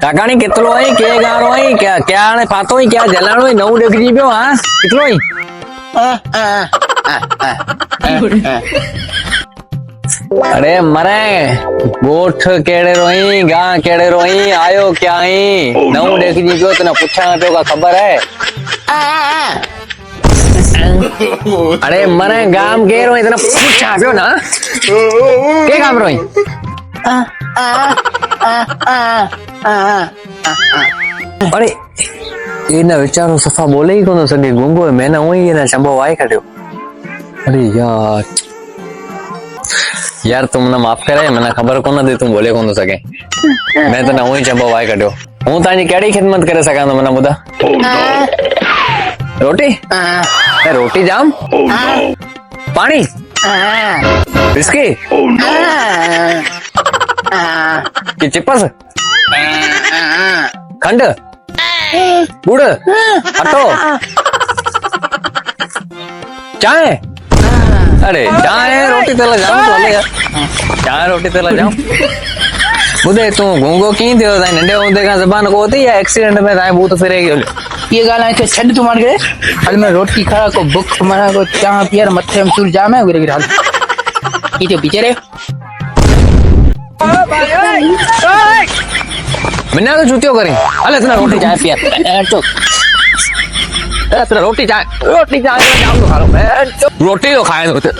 काकाणी कितलो है के गारो है क्या क्या ने पातो है क्या जलाणो है नऊ देखजी पियो हां कितलो है अरे मरे गोठ केड़े रोई गा केड़े रोई आयो क्या है नऊ देखजी पियो तने पूछा पियो का खबर है अरे मरे गाम के रोई तने पूछा पियो ना के गाम रोई अरे इना विचारो सफा बोले ही कोन सके गूंगो मैंने वही ना चंबो वाई काढ्यो अरे यार तुम ना माफ करे मैंने खबर कोन दी तुम बोले कोन सके मैं तो ना वही चंबो वाई काढ्यो हूं तानी केड़ी खिदमत करे सका तो मने बुधा रोटी रोटी जाम पानी बिस्की कि चिप्स खंड गुड़ अटो चाय अरे चाय रोटी तेला जाम तो ले चाय रोटी तेला जाम बुधे तू गूंगो की थियो ताई नंढे होंदे का जबान को होती या एक्सीडेंट में ताई भूत फिरे गयो ये गाना है छड़ तू मान गए हाल में रोटी खा को भूख मारा को चाह पियर मथे में सूर जाम है गिर गिर हाल की तो पीछे रे मिन्ना तो जूतियो करी अले तना रोटी चाय पिया तो तना रोटी चाय जाम तो खा लो रोटी तो खाए तो